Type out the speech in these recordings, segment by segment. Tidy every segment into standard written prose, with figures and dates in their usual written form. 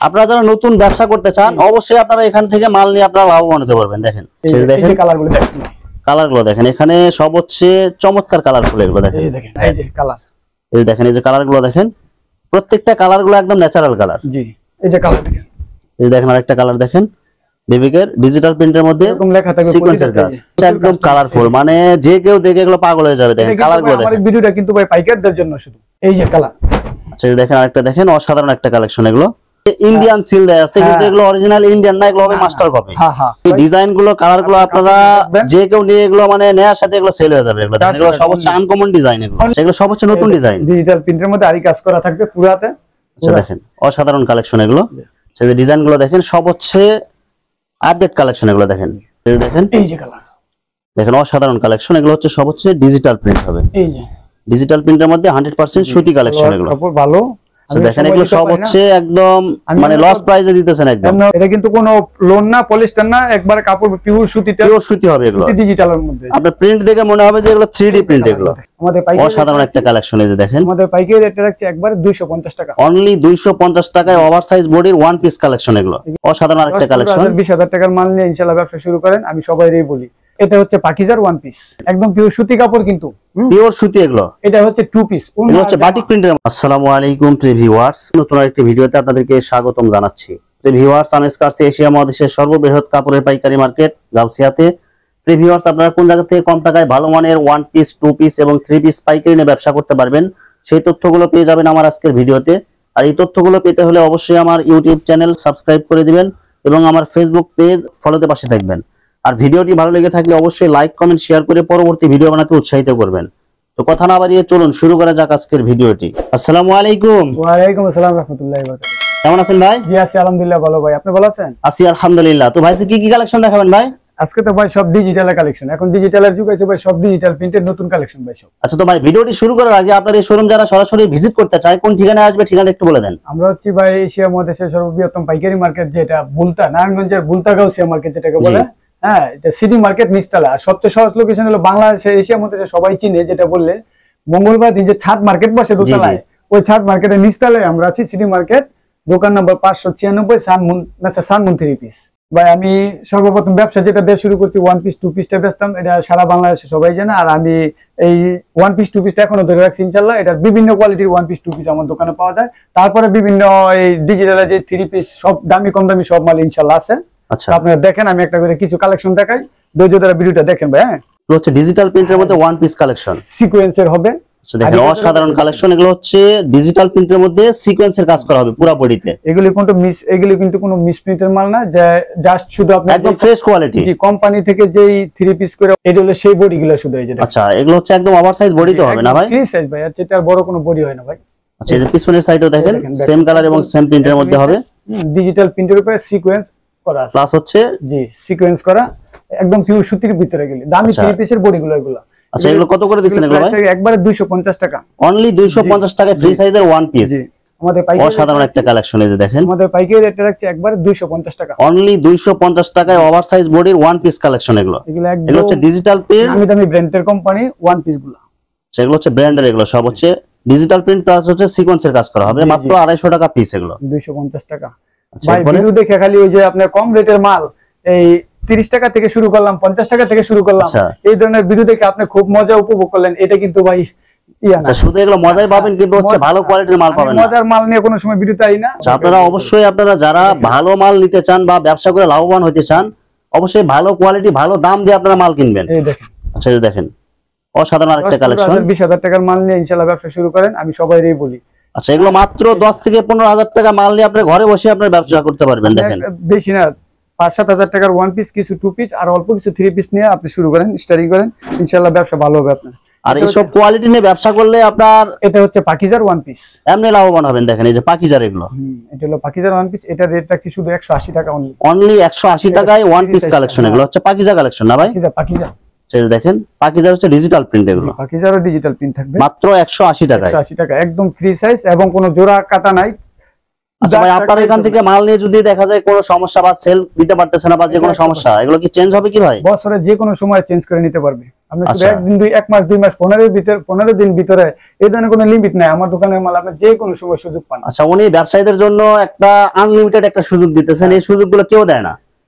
আপনারা যারা নতুন ব্যবসা করতে চান অবশ্যই আপনারা এখান থেকে মাল নিয়ে আপনারা লাভবান হতে পারবেন। দেখেন দেখেন কালারগুলো দেখেন, কালারগুলো দেখেন, এখানে সব হচ্ছে চমৎকার কালারফুল এগুলো দেখেন। এই দেখেন এই যে কালার, এই দেখেন এই যে কালারগুলো দেখেন, প্রত্যেকটা কালারগুলো একদম ন্যাচারাল কালার। জি এই যে কালার দেখেন, এই দেখেন আরেকটা কালার দেখেন, বিবেকের ডিজিটাল প্রিন্টের মধ্যে এরকম লেখা থাকবে সিকোয়েন্সের কাজ, একদম কালারফুল, মানে যে কেউ দেখে এগুলো পাগল হয়ে যাবে। দেখেন কালারগুলো দেখেন, আমাদের ভিডিওটা কিন্তু ভাই পাইকারদের জন্য শুধু। এই যে কালার, আচ্ছা দেখেন আরেকটা দেখেন, অসাধারণ একটা কালেকশন। এগুলো ইন্ডিয়ান সিল দেয়া আছে, কিন্তু এগুলো অরিজিনাল ইন্ডিয়ান না, এগুলো হবে মাস্টার কপি। হ্যাঁ হ্যাঁ, এই ডিজাইন গুলো কালার গুলো আপনারা যে কেউ নিয়ে এগুলো মানে নেয়ার সাথে এগুলো সেল হয়ে যাবে। এগুলো সব হচ্ছে আনকমন ডিজাইন, এগুলো সব হচ্ছে নতুন ডিজাইন, ডিজিটাল প্রিন্টের মধ্যে আরি কাজ করা থাকবে পুরাতে। আচ্ছা দেখেন অসাধারণ কালেকশন এগুলো। সেই ডিজাইন গুলো দেখেন, সব হচ্ছে আপডেট কালেকশন। এগুলো দেখেন, এই দেখেন এই যে কালার দেখেন, অসাধারণ কালেকশন। এগুলো হচ্ছে সব হচ্ছে ডিজিটাল প্রিন্ট হবে। এই যে ডিজিটাল প্রিন্টের মধ্যে 100% সুতি কালেকশন এগুলো। কাপড় ভালো, দেখেন এগুলো সব হচ্ছে একদম মানে লস প্রাইসে দিতেছেন একদম। এটা কিন্তু কোনো লোন না, পলিস্টার না, একবার কাপড় পিওর সুতিটা, পিওর সুতি হবে এগুলো, ডিজিটালের মধ্যে। আপনার প্রিন্ট দেখে মনে হবে যে এগুলো 3D প্রিন্ট। এগুলো আমাদের পাইকারি অসাধারণ একটা কালেকশন। এই যে দেখেন আমাদের পাইকারি রেট রাখছে একবারে 250 টাকা, অনলি 250 টাকায় ওভারসাইজ বডির ওয়ান পিস কালেকশন। এগুলো অসাধারণ একটা কালেকশন। 20,000 টাকার মাল নিয়ে ইনশাআল্লাহ ব্যবসা শুরু করেন, আমি সবাইকেই বলি। এটা হচ্ছে পাকিজার ওয়ান পিস, একদম পিওর সুতি কাপড়, কিন্তু পিওর সুতি। এগুলো এটা হচ্ছে টু পিস, এগুলো হচ্ছে বাটিক প্রিন্টের। আসসালামু আলাইকুম প্রিয় ভিউয়ার্স, নতুন আরেকটি ভিডিওতে আপনাদেরকে স্বাগতম জানাচ্ছি। প্রিয় ভিউয়ার্স, আমি স্কার্স এশিয়া মহাদেশের সর্ববৃহৎ কাপড়ের পাইকারি মার্কেট গাউসিয়াতে। প্রিয় ভিউয়ার্স, আপনারা কোন জায়গা থেকে কম টাকায় ভালো মানের ওয়ান পিস, টু পিস এবং থ্রি পিস পাইকারি নিয়ে ব্যবসা করতে পারবেন, সেই তথ্যগুলো পেয়ে যাবেন আমার আজকের ভিডিওতে। আর এই তথ্যগুলো পেতে হলে অবশ্যই আমার ইউটিউব চ্যানেল সাবস্ক্রাইব করে দিবেন এবং আমার ফেসবুক পেজ ফলোতে পাশে থাকবেন। আর ভিডিওটি ভালো লেগে থাকলে অবশ্যই লাইক, কমেন্ট, শেয়ার করে পরবর্তী ভিডিও বানাতে উৎসাহিত করবেন। তো কথা না বাড়িয়ে চলুন শুরু করা যাক আজকের ভিডিওটি। আসসালামু আলাইকুম। ওয়া আলাইকুম আসসালাম রাহমাতুল্লাহি ওয়া বারাকাতুহু। কেমন আছেন ভাই? জি আছি আলহামদুলিল্লাহ ভালো। ভাই আপনি ভালো আছেন? আছি আলহামদুলিল্লাহ। তো ভাই কি কি কালেকশন দেখাবেন ভাই? আজকে তো ভাই সব ডিজিটাল কালেকশন, এখন ডিজিটালের যুগ আছে ভাই, সব ডিজিটাল প্রিন্টের নতুন কালেকশন ভাই সব। আচ্ছা তো ভাই ভিডিওটি শুরু করার আগে আপনার এই শোরুম যারা সরাসরি ভিজিট করতে চায় কোন ঠিকানায় আসবে, ঠিকানা একটু বলে দেন। আমরা হচ্ছে ভাই এশিয়া মহাদেশের সর্ববৃহৎ পাইকারি মার্কেট, যেটা বুলতা, নারায়ণগঞ্জের বুলতা গাউসিয়া মার্কেট যেটাকে বলে। হ্যাঁ, এটা সিটি মার্কেট নিচতলা। আর সবচেয়ে সহজ লোকেশন হলো বাংলাদেশের এশিয়া মহাদেশে সবাই চিনে, যেটা বললে মঙ্গলবার দিন যে ছাদ মার্কেট বসে দোতলায়, ওই ছাদ মার্কেটের নিচতলায় আমরা আছি, সিটি মার্কেট, দোকান নম্বর 596 সানমুন থ্রি পিস। ভাই আমি সর্বপ্রথম ব্যবসা যেটা দিয়ে শুরু করছি, ওয়ান পিস টু পিসটা বেচতাম, এটা সারা বাংলাদেশে সবাই জানে। আর আমি এই ওয়ান পিস টু পিসটা এখনো ধরে রাখছি ইনশাল্লাহ। এটা বিভিন্ন কোয়ালিটির ওয়ান পিস টু পিস আমার দোকানে পাওয়া যায়। তারপরে বিভিন্ন এই ডিজিটালে যে থ্রি পিস, সব দামি কম দামি সব মাল ইনশাল্লাহ আছে। আচ্ছা আপনারা দেখেন, আমি একটা করে কিছু কালেকশন দেখাই, ধৈর্য ধরে ভিডিওটা দেখেন ভাই। হ্যাঁ, হচ্ছে ডিজিটাল প্রিন্টের মধ্যে ওয়ান পিস কালেকশন, সিকোয়েন্সের হবে। দেখেন অসাধারণ কালেকশন। এগুলো হচ্ছে ডিজিটাল প্রিন্টের মধ্যে সিকোয়েন্সের কাজ করা হবে পুরো বডিতে। এগুলি কিন্তু কোনো মিস প্রিন্টের মাল না, যে জাস্ট শুধু আপনি একদম ফ্রেশ কোয়ালিটি। জি, কোম্পানি থেকে যেই থ্রি পিস করে এটা হলো সেই বডিগুলো শুধু। এই যে আচ্ছা, এগুলো হচ্ছে একদম ওভারসাইজ বডি তো হবে না ভাই? ফ্রি সাইজ ভাই, আর যেটা বড় কোনো বডি হয় না ভাই। আচ্ছা, এই যে পিছনের সাইডেও দেখেন সেম কালার এবং সেম প্রিন্টের মধ্যে হবে, ডিজিটাল প্রিন্টের উপরে সিকোয়েন্স করা আছে, প্লাস হচ্ছে জি সিকোয়েন্স করা, একদম পিওর সুতির ভিতরে গেলে দামি থ্রি পিসের বডিগুলো এগুলো। আচ্ছা, এগুলো কত করে দিচ্ছেন এগুলো ভাই? একবারে 250 টাকা, অনলি 250 টাকায় ফ্রি সাইজের ওয়ান পিস। আমাদের পাইকারি অসাধারণ একটা কালেকশন। এই যে দেখেন আমাদের পাইকারি রেট রাখছে একবারে 250 টাকা, অনলি 250 টাকায় ওভারসাইজ বডির ওয়ান পিস কালেকশন। এগুলো এগুলো হচ্ছে ডিজিটাল প্রিন্ট, দামি দামি ব্র্যান্ডের কোম্পানি ওয়ান পিস গুলো। সেগুলো হচ্ছে ব্র্যান্ডের, এগুলো সব হচ্ছে ডিজিটাল প্রিন্ট প্লাস হচ্ছে সিকোয়েন্সের কাজ করা হবে, মাত্র 250 টাকা পিস। এগুলো 250 টাকা ভাই। ভিডিও দেখে খালি ওই যে আপনার কম রেটের মাল এই 30 টাকা থেকে শুরু করলাম, 50 টাকা থেকে শুরু করলাম, এই ধরনের ভিডিও দেখে আপনি খুব মজা উপভোগ করলেন, এটা কিন্তু ভাই আচ্ছা শুধু এগুলো মজাই পাবেন, কিন্তু হচ্ছে ভালো কোয়ালিটির মাল পাবেন না। মজার মাল নিয়ে কোনো সময় ভিডিও তাই না। আপনারা অবশ্যই আপনারা যারা ভালো মাল নিতে চান বা ব্যবসা করে লাভবান হতে চান, অবশ্যই ভালো কোয়ালিটি ভালো দাম দিয়ে আপনারা মাল কিনবেন। এই দেখেন, আচ্ছা এই দেখেন অসাধারণ একটা কালেকশন। 20,000 টাকার মাল নিয়ে ইনশাআল্লাহ ব্যবসা শুরু করেন, আমি সবাইকেই বলি। আচ্ছা, এগুলো মাত্র 10 থেকে 15,000 টাকা মাল নিয়ে আপনি ঘরে বসে আপনার ব্যবসা করতে পারবেন। দেখেন বেশি না, 5-7 টাকার ওয়ান পিস, কিছু টু পিস আর অল্প কিছু থ্রি পিস নিয়ে আপনি শুরু করেন, স্টার্টিং করেন, ইনশাআল্লাহ ব্যবসা ভালো হবে আপনার। আর এইসব কোয়ালিটি নিয়ে ব্যবসা করলে আপনার এটা হচ্ছে পাকিজার ওয়ান পিস, এমনি লাভবান হবেন। দেখেন এই যে পাকিজার, এগুলো এটা হলো পাকিজার ওয়ান পিস, এটা রেট রাখছি শুধু 180 টাকা অনলি, অনলি 180 টাকায় ওয়ান পিস কালেকশন। এগুলো হচ্ছে পাকিজা কালেকশন না ভাই? পাকিজা দেখেন পাকিজার হচ্ছে ডিজিটাল প্রিন্ট, এগুলো পাকিজারও ডিজিটাল প্রিন্ট থাকবে, মাত্র 180 টাকায়। 180 টাকা, একদম ফ্রি সাইজ এবং কোনো জোড়া কাটা নাই, আচ্ছা ভাই, আপনার এখান থেকে মাল নিয়ে যদি দেখা যায় কোনো সমস্যা বা সেল দিতে পারতেছে না বা যে কোনো সমস্যা, এগুলো কি চেঞ্জ হবে কি ভাই? বছরে যে কোনো সময় চেঞ্জ করে নিতে পারবে আপনি। শুধু আচ্ছা। একদিন এক মাস 2 মাস 15 দিন ভিতরে, এই ধরনের কোনো লিমিট নাই। আমার দোকানের মাল আপনি যে কোনো সময় সুযোগ পান। আচ্ছা, উনি ব্যবসায়ীদের জন্য একটা আনলিমিটেড একটা সুযোগ দিতেছেন, এই সুযোগগুলো কেউ দেয় না।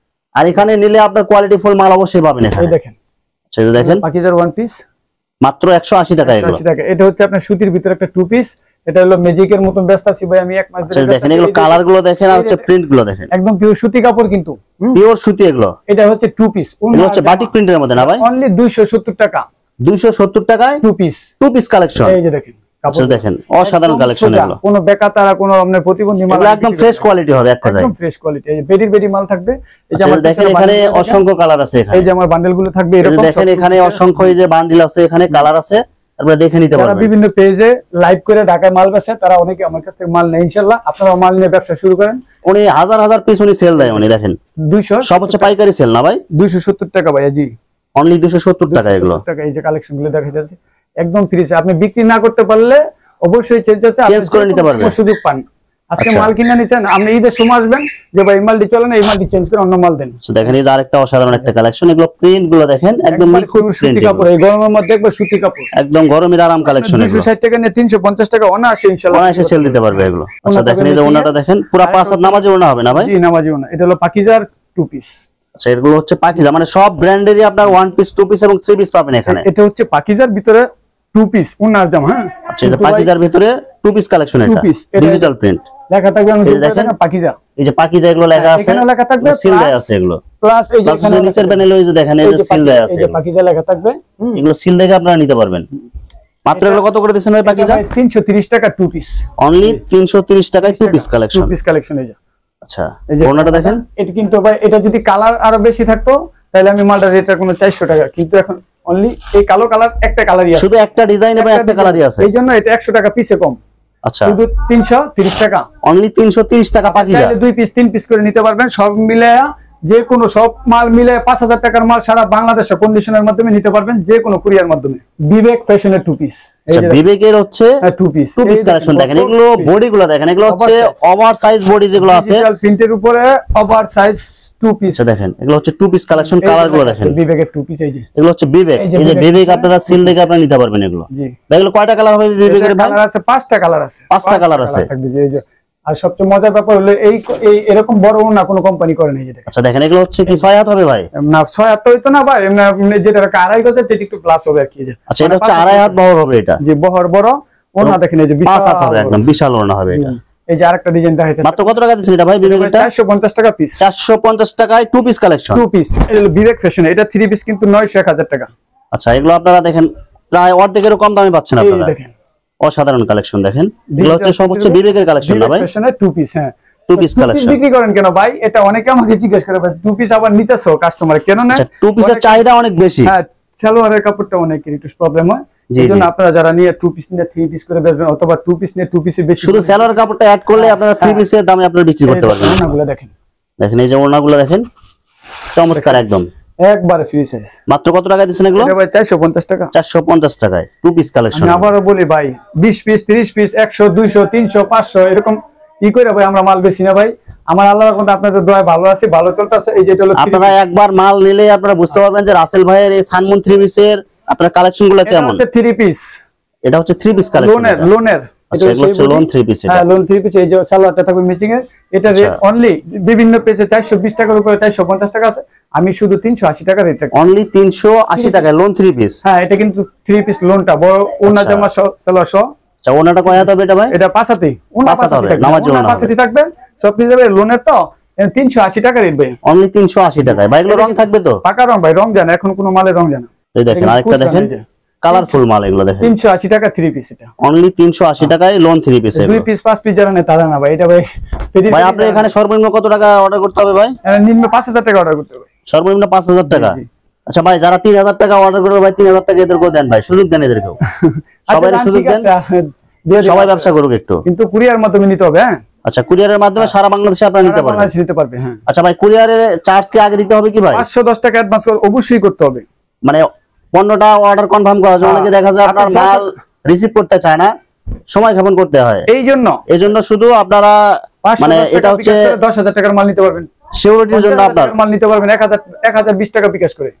আর এখানে নিলে আপনার কোয়ালিটি ফুল মাল অবশ্যই পাবেন এখানে। এই দেখেন, আচ্ছা এই দেখেন পাকিজার ওয়ান পিস মাত্র 180 টাকা এগুলো। 180 টাকা। এটা হচ্ছে আপনার সুতির ভিতরে একটা টু পিস। এটা হলো ম্যাজিকের মতন ব্যস্ত আছি ভাই আমি 1 মাস আচ্ছা ধরে। দেখেন, এগুলো কালার গুলো দেখেন আর হচ্ছে প্রিন্ট গুলো দেখেন, একদম পিওর সুতি কাপড় কিন্তু, পিওর সুতি এগুলো। এটা হচ্ছে টু পিস, এগুলো হচ্ছে বাটিক প্রিন্টের মধ্যে না ভাই? অনলি 270 টাকা 270 টাকায় টু পিস কালেকশন। এই যে দেখেন, আচ্ছা দেখেন, অসাধারণ কালেকশন এগুলো। কোনো বেকাতারা কোনো আপনার প্রতিবন্ধী মাল, এগুলো একদম ফ্রেশ কোয়ালিটি হবে এক কথায়, একদম ফ্রেশ কোয়ালিটি। এই যে বেডি মাল থাকবে। এই যে আচ্ছা আমার দেখেন এখানে অসংখ্য কালার আছে এখানে। এই যে আমার বান্ডেল গুলো থাকবে এই যে এরকম দেখেন এখানে অসংখ্য এই যে বান্ডিল আছে, এখানে কালার আছে, আপনারা দেখে নিতে যারা পারবেন। বিভিন্ন পেজে লাইভ করে ঢাকায় মাল বেচে তারা অনেকে আমার কাছ থেকে মাল নেয়। ইনশাআল্লাহ আপনারা মাল নিয়ে ব্যবসা শুরু করেন। উনি হাজার হাজার পিস উনি সেল দেয়, উনি দেখেন 200 সব হচ্ছে পাইকারি সেল না ভাই? 270 টাকা ভাই। জি অনলি 270 টাকা এগুলো। 270 টাকা। এই যে কালেকশন গুলো দেখা যাচ্ছে একদম ফ্রি। আপনি বিক্রি না করতে পারলে অবশ্যই চেঞ্জ আছে, চেঞ্জ করে নিতে পারবেন, সুযোগ পান। আজকে আচ্ছা। মাল কিনে নিছেন, আপনি ঈদের সময় আসবেন যে ভাই এই মালটি চলে না, এই মালটি চেঞ্জ করে অন্য মাল দেন। আচ্ছা দেখেন এই যে আরেকটা অসাধারণ একটা কালেকশন, এগুলো প্রিন্ট গুলো দেখেন একদম নিখুঁত প্রিন্ট, সুতি কাপড়। এই গরমের মধ্যে একবার সুতি কাপড়, একদম গরমের আরাম কালেকশন এগুলো। 260 টাকা নিয়ে 350 টাকা অনায়াসে ইনশাআল্লাহ অনায়াসে সেল দিতে পারবে এগুলো। আচ্ছা দেখেন এই যে ওনাটা দেখেন, পুরো 5 হাত নামাজি ওনা হবে না ভাই? জি নামাজি ওনা। এটা হলো পাকিজার টু পিস। আচ্ছা এগুলো হচ্ছে পাকিজা, মানে সব ব্র্যান্ডেরই আপনার 1 পিস 2 পিস এবং 3 পিস পাবেন এখানে। এটা হচ্ছে পাকিজার ভিতরে টু পিস ওনার জামা। হ্যাঁ আচ্ছা এই যে পাকিজার ভিতরে 2 পিস কালেকশন, এটা ডিজিটাল প্রিন্ট লেখা থাকবে। আমি দেখেন পাকিজা, এই যে পাকিজা এগুলো লেখা আছে, এখানে লেখা থাকবে সিল দেয়া আছে এগুলো। প্লাস এই যে এখানে নিচের প্যানেলে এই যে দেখেন এই যে সিল দেয়া আছে, এই যে পাকিজা লেখা থাকবে। এগুলো সিল দেখে আপনারা নিতে পারবেন। মাত্র এগুলো কত করে দিচ্ছেন ভাই পাকিজা? 330 টাকা টু পিস। অনলি 330 টাকায় 2 piece two collection. Piece collection. এই যে আচ্ছা এই যে ওনাটা দেখেন, এটা কিন্তু ভাই এটা যদি কালার আরো বেশি থাকতো তাহলে আমি মালটার রেটটা কোনো 400 টাকা, কিন্তু এখন অনলি এই কালো কালার একটা কালারই আছে, শুধু একটা ডিজাইন এবং একটা কালারই আছে, এই জন্য এটা 100 টাকা পিসে কম। আচ্ছা শুধু 330 টাকা, অনলি 330 টাকা পাকিজা। চাইলে 2 পিস 3 পিস করে নিতে পারবেন। সব মিলায়া যে কোনো সব মাল মিলে 5000 টাকার মাল সারা বাংলাদেশে কন্ডিশনের মাধ্যমে নিতে পারবেন, যে কোনো কুরিয়ার মাধ্যমে। বিবেক ফ্যাশনের টু পিস। আচ্ছা বিবেকের হচ্ছে টু পিস কালেকশন দেখেন, এগুলো বডি গুলো দেখেন, এগুলো হচ্ছে ওভার সাইজ বডি যেগুলো আছে, ডিজিটাল প্রিন্টের উপরে ওভার সাইজ টু পিস। আচ্ছা দেখেন এগুলো হচ্ছে 2 পিস কালেকশন, কালার গুলো দেখেন, বিবেকের টু পিস। এই যে এগুলো হচ্ছে বিবেক। এই যে বিবেক আপনারা সিল দেখে আপনারা নিতে পারবেন এগুলো। জি এগুলো কয়টা কালার হবে বিবেকের ভাই? কালার আছে 5টা কালার আছে, 5টা কালার আছে। থাকবে। এই যে আর সবচেয়ে মজার ব্যাপার হলো এই এরকম বড় না কোনো কোম্পানি করে নাই। যে আচ্ছা দেখেন এগুলো হচ্ছে কি 6 হাত হবে ভাই? না 6 হাত হইতো না ভাই, এমনি যেটা আড়াই গজের যেটা একটু প্লাস হবে আর কি। আচ্ছা এটা হচ্ছে 2.5 হাত বহর হবে এটা। যে বহর বড় ওনা দেখেন, এই যে 5 হাত হবে, একদম বিশাল ওনা হবে এটা। এই যে আরেকটা ডিজাইন দেখাইতেছে। মাত্র কত টাকা দিচ্ছেন এটা ভাই বিবেকটা? 450 টাকা পিস। 450 টাকায় 2 পিস কালেকশন, টু পিস। এই হলো বিবেক ফ্যাশন। এটা 3 পিস কিন্তু 900-1000 টাকা। আচ্ছা এগুলো আপনারা দেখেন প্রায় অর্ধেকেরও কম দামে পাচ্ছেন এই আপনারা। দেখেন অসাধারণ কালেকশন দেখেন, এগুলো হচ্ছে সব হচ্ছে বিবেকের কালেকশন না ভাই? ফ্যাশনের টু পিস। হ্যাঁ 2 পিস কালেকশন বিক্রি করেন কেন ভাই? এটা অনেকে আমাকে জিজ্ঞেস করে ভাই টু পিস আবার নিতেছো কাস্টমার কেন না? আচ্ছা 2 পিসের চাহিদা অনেক বেশি। হ্যাঁ সালোয়ারের কাপড়টা অনেকের একটু প্রবলেম হয়, জি, এইজন্য জি। আপনারা যারা নিয়ে টু পিস নিয়ে 3 পিস করে বেচবেন অথবা টু পিস নিয়ে 2 পিসে বেশি শুধু সেলর কাপড়টা অ্যাড করলে আপনারা 3 পিসের দামে আপনারা বিক্রি করতে পারবেন। ওনাগুলো দেখেন, দেখেন এই যে ওনাগুলো দেখেন চমৎকার একদম, একবারে ফ্রি সাইজ। মাত্র কত টাকা দিচ্ছেন এগুলো? এটা ভাই 450 টাকা। 450 টাকায় 2 পিস কালেকশন। আমি আবারও বলি ভাই 20 পিস 30 পিস 100 200 300 500 এরকম করে ভাই আমরা মাল বেশি না ভাই। আমার আল্লাহর রহমতে আপনাদের দোয়ায় ভালো আছি, ভালো চলতেছে। এই যে এটা হলো আপনারা একবার মাল নিলে আপনারা বুঝতে পারবেন যে রাসেল ভাইয়ের এই সানমুন 3 পিসের আপনার কালেকশন গুলো এটা কেমন। হচ্ছে 3 পিস এটা হচ্ছে 3 পিস কালেকশন, লোনের। আচ্ছা এগুলো হচ্ছে লোন 3 পিস। হ্যাঁ লোন 3 পিস। এই যে সালোয়ারটা থাকবে ম্যাচিং এর। এটা রেট অনলি বিভিন্ন পেজে 420 টাকার উপরে 450 টাকা আছে, আমি শুধু 380 টাকা রেট রাখছি। অনলি 380 টাকায় লোন 3 পিস। হ্যাঁ এটা কিন্তু 3 পিস লোনটা বড় ওনা জামা সালোয়ার সহ। আচ্ছা ওনাটা কয় হাত হবে এটা ভাই? এটা 5 হাতে ওনা 5 হাতে থাকবে, নামাজ ওনা 5 হাতে থাকবে সব কিছু যাবে। লোনের তো 380 টাকা রেট ভাই, অনলি 380 টাকায়। ভাই এগুলো রং থাকবে তো? পাকা রং ভাই, রং জানা এখন কোনো মালে রং জানা। এই দেখেন আরেকটা দেখেন কালারফুল মাল, এগুলো দেখেন 380 টাকা 3 পিস। এটা অনলি 380 টাকায় লোন 3 পিস। 2 পিস 5 পিস যারা নেয় তারা না ভাই, এটা ভাই ভাই আপনি এখানে সর্বনিম্ন কত টাকা অর্ডার করতে হবে ভাই? নিম্ন 5000 টাকা অর্ডার করতে হবে, সর্বনিম্ন 5000 টাকা। জি। আচ্ছা ভাই যারা 3000 টাকা অর্ডার করবে ভাই 3000 টাকা এদেরকেও দেন ভাই, সুযোগ দেন এদেরকেও, সবাই সুযোগ দেন, সবাই ব্যবসা করুক একটু। কিন্তু কুরিয়ার মাধ্যমে নিতে হবে। হ্যাঁ আচ্ছা কুরিয়ারের মাধ্যমে সারা বাংলাদেশে আপনারা নিতে পারবেন। নিতে পারবে। হ্যাঁ আচ্ছা ভাই কুরিয়ারের চার্জ কি আগে দিতে হবে কি ভাই? 510 টাকা অ্যাডভান্স অবশ্যই করতে হবে। মানে 15টা অর্ডার কনফার্ম করার জন্য অনেকে দেখা যায় আপনার মাল রিসিভ করতে চায় না, সময় ক্ষেপণ করতে হয়, এই জন্য শুধু আপনারা মানে এটা হচ্ছে 10,000 টাকার মাল নিতে পারবেন, সিকিউরিটির জন্য আপনার মাল নিতে পারবেন 1020 টাকা বিকাশ করে।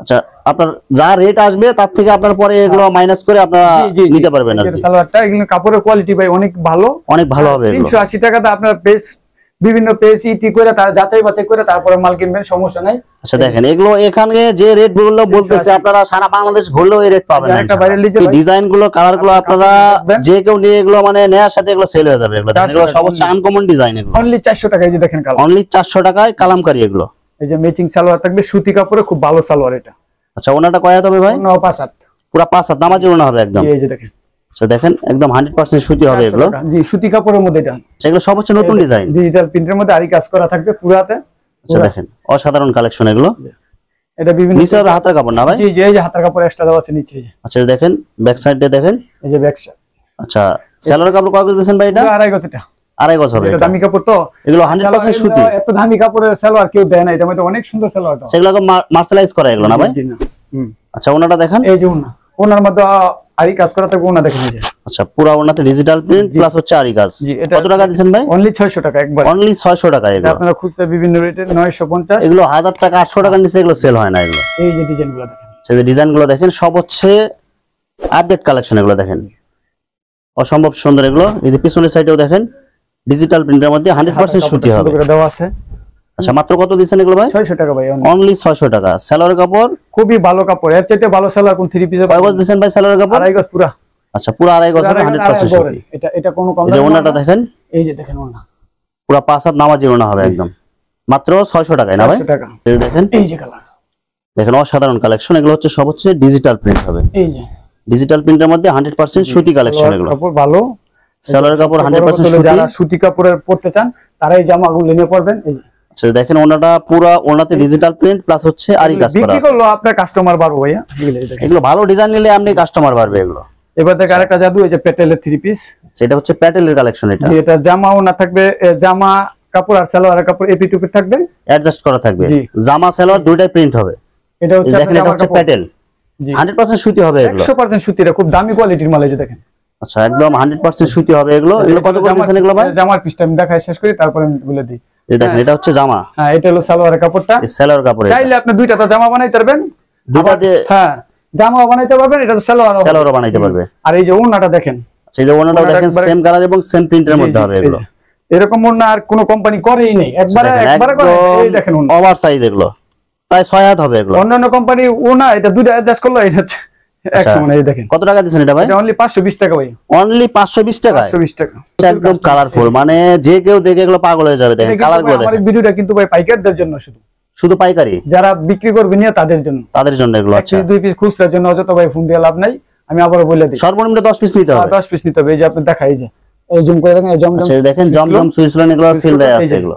আচ্ছা, আপনার যা রেট আসবে তার থেকে আপনার পরে এগুলো মাইনাস করে আপনারা নিতে পারবেন। আর সালোয়ারটা এগুলো কাপড়ের কোয়ালিটি ভাই অনেক ভালো হবে। 380 টাকাতে আপনার পেজ বিভিন্ন পেজ ইটি করে তার যাচাই বাছাই করে তারপরে মাল কিনবেন, সমস্যা নাই। আচ্ছা দেখেন এগুলো এখানে যে রেট গুলো বলতেছে আপনারা সারা বাংলাদেশ ঘুরলেও এই রেট পাবেন না। এই ডিজাইন গুলো কালার গুলো আপনারা যে কেউ নিয়ে এগুলো মানে নেয়ার সাথে এগুলো সেল হয়ে যাবে। এগুলো সবচেয়ে আনকমন ডিজাইন, এগুলো অনলি 400 টাকায়। যে দেখেন কালার অনলি 400 টাকায় কালামকারী এগুলো। এই যে ম্যাচিং সালোয়ার থাকবে সুতি কাপড়ে, খুব ভালো সালোয়ার এটা। আচ্ছা ওনাটা কয় হবে ভাই? 5 পুরো 5 নামাজ ওনা হবে একদম। এই যে দেখেন, আচ্ছা দেখেন একদম 100% সুতি হবে এগুলো। জি সুতি কাপড়ের মধ্যে এটা, এগুলো সবচেয়ে নতুন ডিজাইন, ডিজিটাল প্রিন্টের মধ্যে আরি কাজ করা থাকবে পুরাতে। আচ্ছা দেখেন অসাধারণ কালেকশন এগুলো। এটা বিভিন্ন নিচে হবে হাতের কাপড় না ভাই? জি জি, এই যে হাতের কাপড় এক্সট্রা দেওয়া আছে নিচে। আচ্ছা দেখেন ব্যাক সাইডে দেখেন, এই যে ব্যাক সাইড। আচ্ছা সেলর কাপড় কয় গজ দিয়েছেন ভাই? এটা 2.5 গজ। এটা 2.5 গজ হবে। এটা দামি কাপড় তো, এগুলো 100% সুতি। এত দামি কাপড়ের সালোয়ার কেউ দেয় না, এটা মধ্যে অনেক সুন্দর সালোয়ারটা। সেগুলো মার্শালাইজ করা এগুলো না ভাই? জি না। আচ্ছা ওনাটা দেখেন, এই যে ওনার মধ্যে আরি কাজ করা থাকবে, ওনা দেখেন এই যে। আচ্ছা পুরো ওনাতে ডিজিটাল প্রিন্ট প্লাস হচ্ছে আরি কাজ। কত টাকা দিবেন ভাই? অনলি 600 টাকা একবার। অনলি 600 টাকা এগুলো। আপনারা খুচরা বিভিন্ন রেটে 950। এগুলো 1000 টাকা 800 টাকার নিচে এগুলো সেল হয় না এগুলো। এই যে ডিজাইনগুলো দেখেন, সেই ডিজাইনগুলো দেখেন, সব হচ্ছে আপডেট কালেকশন এগুলো দেখেন, অসম্ভব সুন্দর এগুলো। এই যে পিছনের সাইডেও দেখেন ডিজিটাল প্রিন্টের মধ্যে 100% সুতি হবে দেওয়া আছে। আচ্ছা মাত্র কত দিবেন এগুলো ভাই? 600 টাকা ভাই, অনলি 600 টাকা। সেলর কাপড় খুবই ভালো কাপড়, এর চাইতে ভালো সেলর কোন 3 পিসে কয় গজ দিবেন ভাই? সেলর কাপড় 2.5 গজ পুরো। আচ্ছা পুরো 2.5 গজ হবে 100% সুতি। এটা কোনো কম না। এই যে ওনাটা দেখেন, এই যে দেখেন ওনা পুরো 5 হাত নামাজি ওনা হবে একদম, মাত্র 600 টাকায় না ভাই? 600 টাকা। এই দেখেন, এই যে কালার দেখেন অসাধারণ কালেকশন এগুলো হচ্ছে, সব হচ্ছে ডিজিটাল প্রিন্ট হবে। এই যে ডিজিটাল প্রিন্টের মধ্যে 100% সুতি কালেকশন এগুলো। কাপড় ভালো, সেলর কাপড় 100% সুতি। যারা সুতি কাপড়ের পরতে চান তারা এই জামাগুলো নিয়ে পরবেন। এই যে আচ্ছা দেখেন ওনাটা পুরো ওনাতে ডিজিটাল প্রিন্ট প্লাস হচ্ছে আরি কাজ করা আছে। বিক্রি করলো আপনার কাস্টমার বাড়বে ভাইয়া। এগুলো ভালো ডিজাইন নিলে আপনি কাস্টমার বাড়বে এগুলো। এবার দেখে আরেকটা জাদু, এই যে প্যাটেলের 3 পিস। সেটা হচ্ছে প্যাটেলের কালেকশন। এটা জামাও না থাকবে, জামা কাপড় আর সালোয়ার কাপড় এপি টুপি থাকবে, অ্যাডজাস্ট করা থাকবে। জামা সালোয়ার দুইটাই প্রিন্ট হবে। এটা হচ্ছে দেখেন এটা হচ্ছে প্যাটেল, 100% সুতি হবে এগুলো। 100% সুতি, এটা খুব দামি কোয়ালিটির মাল। এই যে দেখেন, আচ্ছা একদম 100% সুতি হবে এগুলো। এগুলো কত করে দিবেন এগুলো ভাই? জামার পিসটা আমি দেখাই শেষ করি তারপরে আমি বলে দিই। এই দেখেন এটা হচ্ছে জামা। হ্যাঁ এটা হলো সালোয়ারের কাপড়টা। এই সালোয়ার কাপড় চাইলে আপনি দুইটা তো জামা বানাইতে পারবেন, দুইটা দিয়ে। হ্যাঁ জামা বানাইতে পারবেন, এটা সালোয়ারও বানাইতে পারবে। আর এই যে ওন্নাটা দেখেন, সেই যে ওন্নাটাও দেখেন সেম কালার এবং সেম প্রিন্টের মধ্যে হবে এগুলো। এরকম ওন্না আর কোনো কোম্পানি করেই নেই, একবারে করে। এই দেখেন ওন্না ওভার সাইজ এগুলো, প্রায় 6 হাত হবে এগুলো। অন্যান্য কোম্পানি ওন্না এটা দুইটা অ্যাডজাস্ট করলো, এটা এই দেখেন। কত টাকা দিবেন এটা ভাই? এটা অনলি 520 টাকা ভাই। অনলি 520 টাকা? 520 টাকা। একদম কালারফুল, মানে যে কেউ দেখে এগুলো পাগল হয়ে যাবে। দেখেন কালারগুলো দেখেন। আমার ভিডিওটা কিন্তু ভাই পাইকারদের জন্য, শুধু পাইকারি যারা বিক্রি করবে নিয়ে তাদের জন্য এগুলো। আচ্ছা 2 পিস খুচরার জন্য অযথা ভাই ফোন দিয়ে লাভ নাই, আমি আবারও বলে দিই সর্বনিম্ন 10 পিস নিতে হবে। 10 পিস নিতে হবে। এই যে আপনি দেখাই, এই যে এই জুম করে দেখেন, আচ্ছা দেখেন জমজম সুইসলন এগুলো সিল দেয়া আছে এগুলো।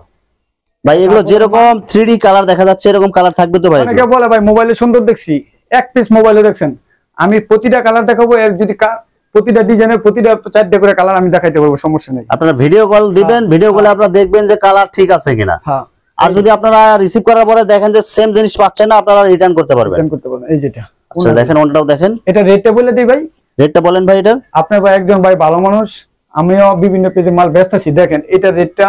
ভাই এগুলো যেরকম 3D কালার দেখা যাচ্ছে এরকম কালার থাকবে তো ভাই? অনেকে বলে ভাই মোবাইলে সুন্দর দেখছি, এক পিস মোবাইলে দেখছেন, আমি প্রতিটা কালার দেখাবো। এর যদি প্রতিটা ডিজাইনের প্রতিটা 4টা করে কালার আমি দেখাইতে পারবো, সমস্যা নেই। আপনারা ভিডিও কল দিবেন, ভিডিও কলে আপনারা দেখবেন যে কালার ঠিক আছে কিনা। হ্যাঁ আর যদি আপনারা রিসিভ করার পরে দেখেন যে সেম জিনিস পাচ্ছেন না, আপনারা রিটার্ন করতে পারবেন। এই যেটা আচ্ছা দেখেন ওনটাও দেখেন। এটা রেটটা বলে দিই ভাই। রেটটা বলেন ভাই। এটা আপনি ভাই একজন ভাই ভালো মানুষ, আমিও বিভিন্ন পেজে মাল বেচতেছি। দেখেন এটা রেটটা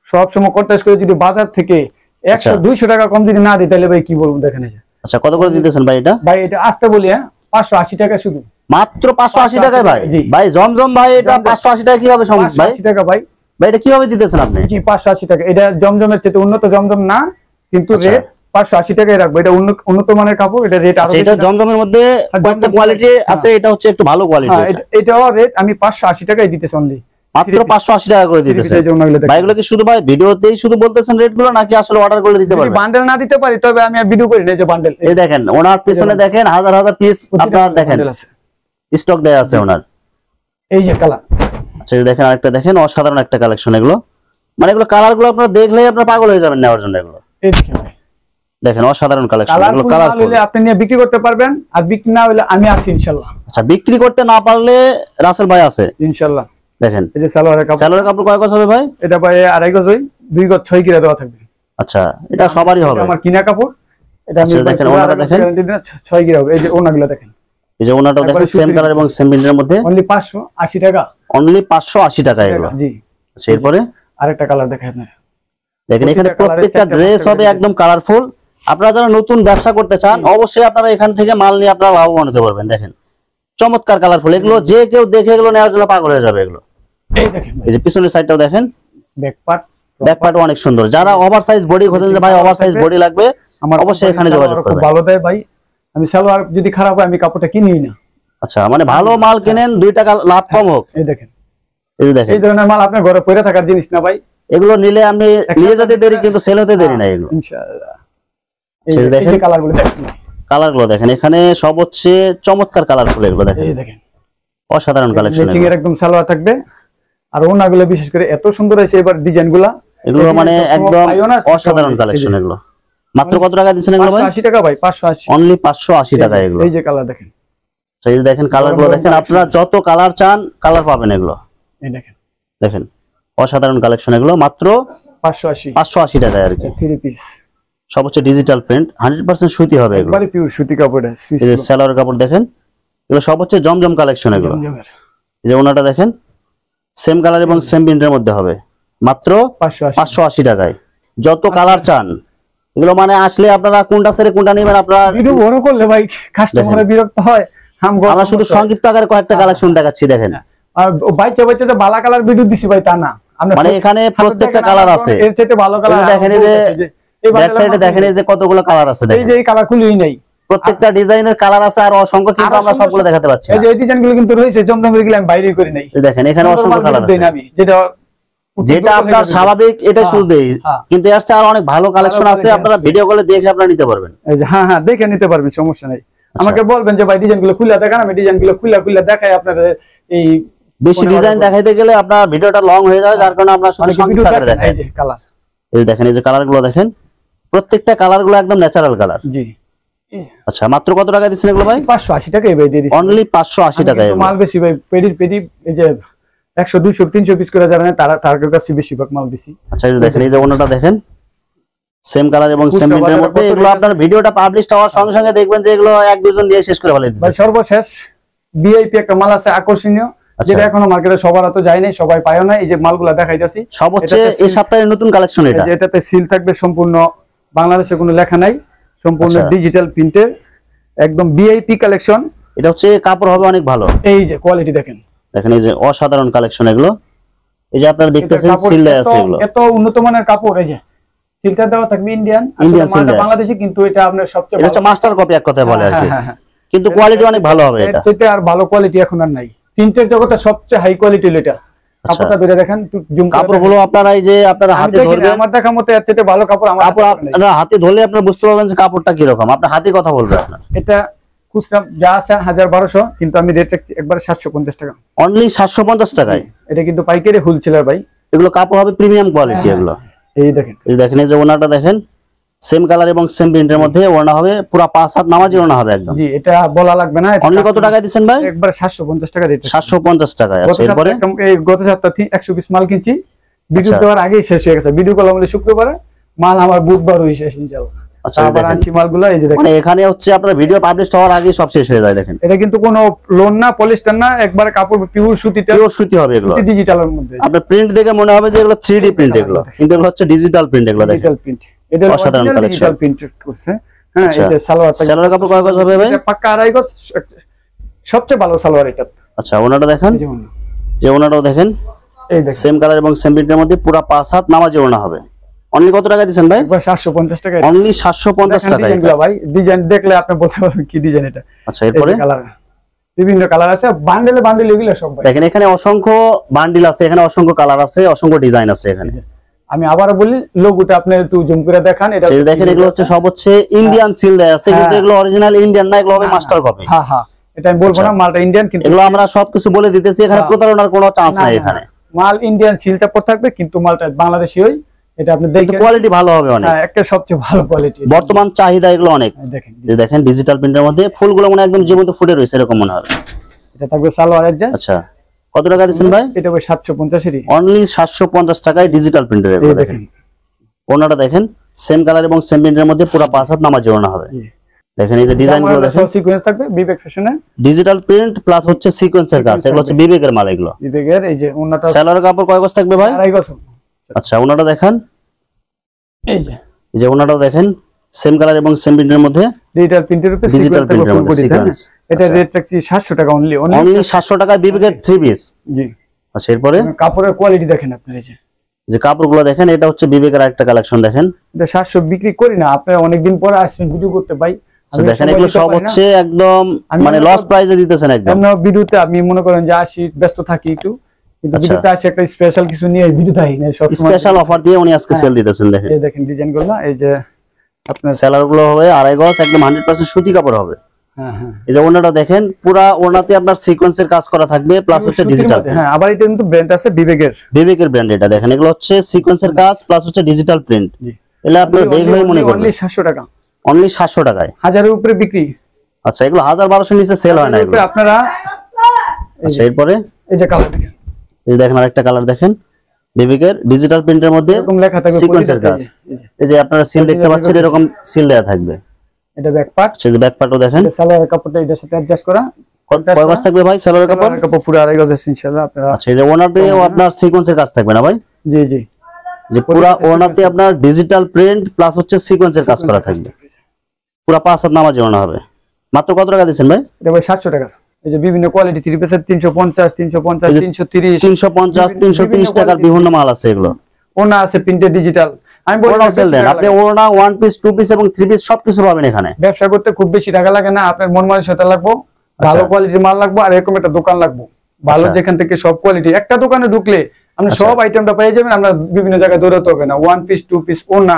সব সময় কন্টাক্ট করে, যদি বাজার থেকে 100-200 টাকা কম যদি না দিই তাহলে ভাই কি বলবো দেখেন। আচ্ছা কত করে দিতেছেন ভাই এটা? ভাই এটা আসতে বলি, হ্যাঁ 580 টাকা শুধু, মাত্র 580 টাকায় ভাই? ভাই জমজম ভাই এটা 580 টাকা কিভাবে সম্ভব ভাই? 580 টাকা ভাই। ভাই এটা কিভাবে দিতেছেন আপনি? জি 580 টাকা। এটা জমজমের চেয়ে উন্নত জমজম না, কিন্তু রেট 580 টাকায় রাখবো। এটা উন্নত মানের কাপড়, এটা রেট আরো বেশি। এটা জমজমের মধ্যে কয়েকটা কোয়ালিটি আছে, এটা হচ্ছে একটু ভালো কোয়ালিটি। এটাও রেট আমি 580 টাকায় দিতেছি অনলি, মাত্র 580 টাকা করে দিতেছেন। ভাই এগুলো কি শুধু ভাই ভিডিওতেই শুধু বলতেছেন রেট গুলো, নাকি আসলে অর্ডার করে দিতে পারবেন? বান্ডেল না দিতে পারি তবে আমি ভিডিও করি না। যে বান্ডেল এই দেখেন ওনার পিছনে দেখেন হাজার হাজার পিস আপনারা দেখেন স্টক দেয়া আছে ওনার। এই যে কালার। আচ্ছা দেখেন আরেকটা দেখেন, অসাধারণ একটা কালেকশন এগুলো। মানে এগুলো কালার গুলো আপনারা দেখলেই আপনারা পাগল হয়ে যাবেন নেওয়ার জন্য এগুলো। এই দেখেন অসাধারণ কালেকশন এগুলো। কালারফুল হলে আপনি নিয়ে বিক্রি করতে পারবেন, আর বিক্রি না হলে আমি আছি ইনশাআল্লাহ। আচ্ছা বিক্রি করতে না পারলে রাসেল ভাই আছে ইনশাআল্লাহ। দেখেন এই যে সালোয়ারের কাপড় কয় গজ হবে ভাই? এটা ভাই 2.5 গজ, 2 গজ 6 কিরা দেওয়া থাকবে। আচ্ছা এটা সবারই হবে, আমার কিনা কাপড়। এটা আমি দেখেন ওনাটা দেখেন 6 কিরা হবে। এই যে ওনাগুলো দেখেন, এই যে ওনাটাও দেখেন সেম কালার এবং সেম প্রিন্টের মধ্যে অনলি 580 টাকা, অনলি 580 টাকা এগুলো। জি। আচ্ছা এরপরে আরেকটা কালার দেখাই আপনার, দেখেন এখানে প্রত্যেকটা ড্রেস হবে একদম কালারফুল। আপনারা যারা নতুন ব্যবসা করতে চান অবশ্যই আপনারা এখান থেকে মাল নিয়ে আপনারা লাভবান হতে পারবেন। দেখেন চমৎকার কালারফুল, এগুলো যে কেউ দেখে এগুলো নেওয়ার জন্য পাগল হয়ে যাবে এগুলো। এই দেখেন এই যে পিছনের সাইডটাও দেখেন, ব্যাক পার্ট অনেক সুন্দর। যারা ওভার সাইজ বডি খোঁজেন যে ভাই ওভার সাইজ বডি লাগবে, আমার অবশ্যই এখানে যোগাযোগ খুব করবেন। ভালো দেয় ভাই, আমি সালোয়ার যদি খারাপ হয় আমি কাপড়টা কিনিই না। আচ্ছা মানে ভালো মাল কিনেন, 2 টাকা লাভ কম হোক। এই দেখেন, এই দেখেন এই ধরনের মাল আপনার ঘরে পড়ে থাকার জিনিস না ভাই, এগুলো নিলে আপনি নিয়ে যেতে দেরি কিন্তু সেল হতে দেরি না এগুলো। ইনশাআল্লাহ। এই যে দেখেন কালারগুলো দেখেন, কালারগুলো দেখেন, এখানে সব হচ্ছে চমৎকার কালারফুল এগুলো দেখেন, এই দেখেন অসাধারণ কালেকশন। ম্যাচিং এর একদম সালোয়ার থাকবে, আর ওনাগুলো বিশেষ করে এত সুন্দর হয়েছে এবার ডিজাইনগুলো, এগুলো মানে একদম অসাধারণ কালেকশন এগুলো। মাত্র কত টাকা দিচ্ছেন এগুলো ভাই? 580 টাকা ভাই, 580 অনলি 580 টাকা এগুলো। এই যে কালার দেখেন, এই যে দেখেন কালারগুলো দেখেন, আপনারা যত কালার চান কালার পাবেন এগুলো। এই দেখেন দেখেন অসাধারণ কালেকশন এগুলো, মাত্র 580 টাকায় আর কি। 3 পিস সব হচ্ছে ডিজিটাল প্রিন্ট, 100% সুতি হবে এগুলো। একবারে পিওর সুতি কাপড়, এই যে সালোয়ার কাপড় দেখেন, এগুলো সব হচ্ছে জমজম কালেকশন এগুলো। এই যে ওনাটা দেখেন সেম কালার এবং সেম প্রিন্টের মধ্যে হবে, মাত্র 580 টাকায়। যত কালার চান এগুলো মানে আসলে আপনারা কোনটা ছেড়ে কোনটা নেবেন আপনারা ভিডিও বড় করলে ভাই কাস্টমার বিরক্ত হয়। আমরা শুধু সংক্ষিপ্ত আকারে কয়েকটা কালেকশন দেখাচ্ছি দেখেন। আর বাচ্চা বাচ্চা যে বালা কালার ভিডিও দিছি ভাই তা না, মানে এখানে প্রত্যেকটা কালার আছে, এর চাইতে ভালো কালার দেখেন। এই যে ব্যাক সাইডে দেখেন এই যে কতগুলো কালার আছে দেখেন, এই যে এই কালার খুলেই নাই, প্রত্যেকটা ডিজাইনের কালার আছে আর অসংখ্য, কিন্তু আমরা সবগুলো দেখাতে পাচ্ছি এই না। যে এই ডিজাইনগুলো কিন্তু রয়েছে জমজমের গুলো আমি বাইরে করি নাই, এই দেখেন এখানে অসংখ্য কালার আছে, আমি যেটা আপনার স্বাভাবিক এটা শুধু দেই, কিন্তু এর চেয়ে আরো অনেক ভালো কালেকশন আছে, আপনারা ভিডিও কলে দেখে আপনারা নিতে পারবেন। এই যে হ্যাঁ দেখে নিতে পারবেন, সমস্যা নাই। আমাকে বলবেন যে ভাই ডিজাইনগুলো খুলে দেখান, আমি ডিজাইনগুলো খুলে দেখাই। আপনাদের এই বেশি ডিজাইন দেখাইতে গেলে আপনার ভিডিওটা লং হয়ে যায়, যার কারণে আমরা শুধু সংক্ষিপ্ত আকারে দেখাই। এই যে কালার, এই দেখেন এই যে কালারগুলো দেখেন, প্রত্যেকটা কালারগুলো একদম ন্যাচারাল কালার। জি। আচ্ছা মাত্র কত টাকা দিচ্ছেন এগুলো ভাই? 580 টাকা এই ভাই দিয়ে দিচ্ছি, অনলি 580 টাকায়। মাল বেশি ভাই, পেডি এই যে 100 200 300 পিস করে যারা নেয় তার কাছে বেশিরভাগ মাল বেশি। আচ্ছা এই যে দেখেন এই যে ওনাটা দেখেন সেম কালার এবং সেম প্রিন্টের মধ্যে, এগুলো আপনার ভিডিওটা পাবলিশ হওয়ার সঙ্গে সঙ্গে দেখবেন যে এগুলো এক দুজন নিয়ে শেষ করে ফেলে দিচ্ছে। ভাই সর্বশেষ ভিআইপি একটা মাল আছে আকর্ষণীয়, যেটা এখনো মার্কেটে সবার তো যায় নাই, সবাই পায়ও না। এই যে মালগুলো দেখাইতাছি সব হচ্ছে এই সপ্তাহের নতুন কালেকশন। এটা এটাতে সিল থাকবে সম্পূর্ণ, বাংলাদেশে কোনো লেখা নাই, সম্পূর্ণ ডিজিটাল প্রিন্টের একদম ভিআইপি কালেকশন। এটা হচ্ছে কাপড় হবে অনেক ভালো, এই যে কোয়ালিটি দেখেন, দেখেন এই যে অসাধারণ কালেকশন এগুলো। এই যে আপনারা দেখতেছেন সিল দেয়া আছে এগুলো, এত উন্নত মানের কাপড়। এই যে সিলটা দেওয়া থাকবে ইন্ডিয়ান বাংলাদেশি, কিন্তু এটা আপনার সবচেয়ে এটা হচ্ছে মাস্টার কপি এক কথায় বলে আর কি, কিন্তু কোয়ালিটি অনেক ভালো হবে। এটা আর ভালো কোয়ালিটি এখন আর নাই, প্রিন্টের জগতে সবচেয়ে হাই কোয়ালিটি এটা। কাপড়টা ধরে দেখেন, কাপড়গুলো আপনারা এই যে আপনারা হাতে ধরবেন, আমার দেখা মতে এর চেয়ে ভালো কাপড় আমার কাপড় আপনারা হাতে ধরলে আপনারা বুঝতে পারবেন যে কাপড়টা কি রকম, আপনার হাতে কথা বলবে আপনার। এটা খুচরা যা আছে 1200, কিন্তু আমি রেট রাখছি একবারে 750 টাকা, অনলি 750 টাকায়। এটা কিন্তু পাইকারি হোলসেলার ভাই, এগুলো কাপড় হবে প্রিমিয়াম কোয়ালিটি এগুলো। এই দেখেন, এই দেখেন এই যে ওনাটা দেখেন সেম কালার এবং সেম প্রিন্টের মধ্যে ওড়না হবে, পুরো 5 হাত নামাজি ওড়না হবে একদম। জি, এটা বলা লাগবে না। অনলি কত টাকা দিবেন ভাই? একবার 750 টাকা রেট, 750 টাকায়। আচ্ছা এরপরে এই গত সপ্তাহে 100 পিস মাল কিনছি, ভিডিও দেওয়ার আগেই শেষ হয়ে গেছে। ভিডিও কল আমাদের শুক্রবারে, মাল আমার বুধবার হই শেষ ইনশাআল্লাহ। আচ্ছা আবার আনছি মালগুলো, এই যে দেখেন, মানে এখানে হচ্ছে আপনার ভিডিও পাবলিশ হওয়ার আগে সব শেষ হয়ে যায়। দেখেন এটা কিন্তু কোনো লোন না, পলিস্টার না, একবারে কাপড় পিওর সুতিটা, পিওর সুতি হবে এগুলো, ডিজিটালের মধ্যে। আপনার প্রিন্ট দেখে মনে হবে যে এগুলো 3D প্রিন্ট এগুলো, কিন্তু এগুলো হচ্ছে ডিজিটাল প্রিন্ট এগুলো। দেখেন ডিজিটাল প্রিন্ট, এটা অসাধারণ কালেকশন, ডিজিটাল প্রিন্ট করছে। হ্যাঁ, এই যে সালোয়ার কাপড় কয় গজ হবে ভাই? এটা পাক্কা 2.5 গজ, সবচেয়ে ভালো সালোয়ার এটা। আচ্ছা ওনাটা দেখেন, যে ওনাটাও দেখেন এই দেখেন সেম কালার এবং সেম প্রিন্টের মধ্যে পুরো 5 হাত নামাজি ওড়না হবে। অনলি কত টাকা দিবেন ভাই? 750 টাকা, অনলি 750 টাকা। এগুলো ভাই ডিজাইন দেখলে আপনি বলতে পারবেন কি ডিজাইন এটা। আচ্ছা এরপরে কালার, বিভিন্ন কালার আছে, বান্ডেলে বান্ডেল এগুলো সব ভাই। দেখেন এখানে অসংখ্য বান্ডিল আছে, এখানে অসংখ্য কালার আছে, অসংখ্য ডিজাইন আছে এখানে। আমি আবার বলি, লোগোটা আপনি একটু জুম করে দেখান। এটা দেখেন এগুলো হচ্ছে সব হচ্ছে ইন্ডিয়ান সিল দেয়া আছে, কিন্তু এগুলো অরিজিনাল ইন্ডিয়ান না, এগুলো হবে মাস্টার কপি। হ্যাঁ হ্যাঁ, এটা আমি বলবো না মালটা ইন্ডিয়ান, কিন্তু এগুলো আমরা সবকিছু বলে দিতেছি, এখানে প্রতারণার কোনো চান্স নাই। এখানে মাল ইন্ডিয়ান সিল চাপড় থাকবে, কিন্তু মালটা বাংলাদেশি হই। এটা আপনি দেখেন কোয়ালিটি ভালো হবে অনেক, একটা সবচেয়ে ভালো কোয়ালিটি, বর্তমান চাহিদা এগুলো অনেক। দেখেন দেখেন ডিজিটাল প্রিন্টের মধ্যে ফুলগুলো মনে একদম জীবন্ত ফুটে রয়েছে এরকম মনে হবে। এটা থাকবে সালোয়ার অ্যাডজাস্ট। আচ্ছা কত টাকা দিবেন ভাই? এটা ভাই 750 অনলি 750 টাকায় ডিজিটাল প্রিন্টের এগুলো। দেখেন ওনাটা দেখেন সেম কালার এবং সেম প্রিন্টের মধ্যে পুরো 5 হাত নামাজি ওড়না হবে। দেখেন এই যে ডিজাইনগুলো দেখেন, সিকোয়েন্স থাকবে বিবেক ফ্যাশনে, ডিজিটাল প্রিন্ট প্লাস হচ্ছে সিকোয়েন্সের কাজ, এগুলো হচ্ছে বিবেকের মাল এগুলো। বিবেকের এই যে ওন্নাটা সেলারের কাপড় কয় গজ থাকবে ভাই? 2.5 গজ। আচ্ছা ওনাটা দেখেন, এই যে ওনাটাও দেখেন সেম কালার এবং সেম প্রিন্টের মধ্যে, ডিজিটাল প্রিন্টের উপরে ডিজিটাল প্রিন্টের মধ্যে সিকোয়েন্স। এটা রেট রাখছি 700 টাকা অনলি 700 টাকায় বিবেকের 3 পিস। জি। আচ্ছা এরপরে কাপড়ের কোয়ালিটি দেখেন আপনারা, এই যে কাপড়গুলো দেখেন, এটা হচ্ছে বিবেকের আরেকটা কালেকশন দেখেন। এটা 700 বিক্রি করি না, আপনারা অনেকদিন পরে আসছেন ভিডিও করতে ভাই। আচ্ছা দেখেন এগুলো সব হচ্ছে একদম মানে লস প্রাইসে দিতেছেন একদম। আমরা ভিডিওতে আমি মনে করেন যে আসি ব্যস্ত থাকি একটু, কিন্তু ভিডিওতে আসি একটা স্পেশাল কিছু নিয়ে ভিডিওতে আই না, সব স্পেশাল অফার দিয়ে উনি আজকে সেল দিতেছেন দেখেন। এই দেখেন ডিজাইনগুলো না, এই যে আপনার সেলারগুলো হবে 2.5 গজ একদম 100% সুতি কাপড় হবে। হ্যাঁ হ্যাঁ, এই যে ওনাটা দেখেন, পুরা ওনাতে আপনার সিকোয়েন্সের কাজ করা থাকবে প্লাস হচ্ছে ডিজিটাল। হ্যাঁ আবার এটা কিন্তু ব্র্যান্ড আছে বিবেকের ব্র্যান্ড, এটা দেখেন এগুলো হচ্ছে সিকোয়েন্সের কাজ প্লাস হচ্ছে ডিজিটাল প্রিন্ট। এগুলো আপনারা দেখলেই মনে করবেন অনলি 700 টাকা, অনলি 700 টাকায় 1000 এর উপরে বিক্রি। আচ্ছা এগুলো 1000-1200 নিচে সেল হয় না এগুলো। আপনারা আচ্ছা এরপরে এই যে কালার দেখেন, এই দেখেন আরেকটা কালার দেখেন, বিবেকের ডিজিটাল প্রিন্টের মধ্যে এরকম লেখা থাকবে সিকোয়েন্সের কাজ। এই যে আপনারা সিল দেখতে পাচ্ছেন, এরকম সিল দেয়া থাকবে। এটা ব্যাক পার্ট, সেই যে ব্যাক পার্টও দেখেন, সালোয়ারের কাপড়টা এটার সাথে অ্যাডজাস্ট করা। কয় গজ থাকবে ভাই সেলারের কাপড়? কাপড় পুরো 2.5 গজ আছে ইনশাআল্লাহ আপনারা। আচ্ছা এই যে ওনাতেও আপনার সিকোয়েন্সের কাজ থাকবে না ভাই? জি জি, যে পুরো ওনাতে আপনার ডিজিটাল প্রিন্ট প্লাস হচ্ছে সিকোয়েন্সের কাজ করা থাকবে, পুরো 5 হাত নামাজ ওনা হবে। মাত্র কত টাকা দিচ্ছেন ভাই? এটা ভাই 700 টাকা। এই যে বিভিন্ন কোয়ালিটি 3 পিসের 350 350 330 350 330 টাকার বিভিন্ন মাল আছে এগুলো। ওনা আছে প্রিন্টেড ডিজিটাল। আমি বলি ওনা সেল দেন আপনি, ওনা 1 পিস 2 পিস এবং 3 পিস সবকিছু পাবেন এখানে। ব্যবসা করতে খুব বেশি টাকা লাগে না, আপনার মন মানসিকতা লাগবে, ভালো কোয়ালিটির মাল লাগবে, আর এরকম একটা দোকান লাগবে ভালো, যেখান থেকে সব কোয়ালিটি। একটা দোকানে ঢুকলে আপনি সব আইটেমটা পেয়ে যাবেন, আমরা বিভিন্ন জায়গায় দৌড়াতে হবে না। 1 পিস 2 পিস ওনা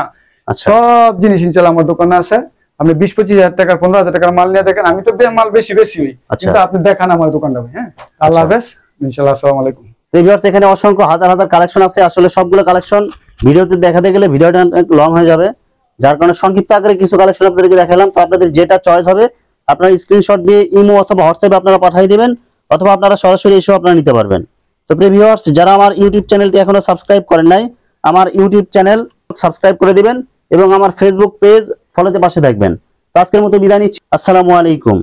সব জিনিস ইনশাআল্লাহ আমার দোকানে আছে। আপনি 20-25 হাজার টাকা 15 হাজার টাকার মাল নিয়ে দেখেন, আমি তো মাল বেশি হই, কিন্তু আপনি দেখান আমার দোকানটা ভাই। হ্যাঁ আল্লাহ হাফেজ ইনশাআল্লাহ, আসসালামু আলাইকুম। ভিউয়ার্স এখানে অসংখ্য হাজার হাজার কালেকশন আছে, আসলে সবগুলো কালেকশন ভিডিওতে দেখাতে গেলে ভিডিওটা লং হয়ে যাবে, যার কারণে সংক্ষিপ্ত আকারে কিছু কালেকশন আপনাদেরকে দেখালাম। তো আপনাদের যেটা চয়েস হবে আপনারা স্ক্রিনশট দিয়ে ইমো অথবা হোয়াটসঅ্যাপে আপনারা পাঠিয়ে দিবেন, অথবা আপনারা সরাসরি এসেও আপনারা নিতে পারবেন। তো প্রিয় ভিউয়ার্স যারা আমার ইউটিউব চ্যানেলটি এখনো সাবস্ক্রাইব করেন নাই, আমার ইউটিউব চ্যানেল সাবস্ক্রাইব করে দিবেন এবং আমার ফেসবুক পেজ ফলোতে পাশে থাকবেন। তো আজকের মতো বিদায় নিচ্ছি, আসসালামু আলাইকুম।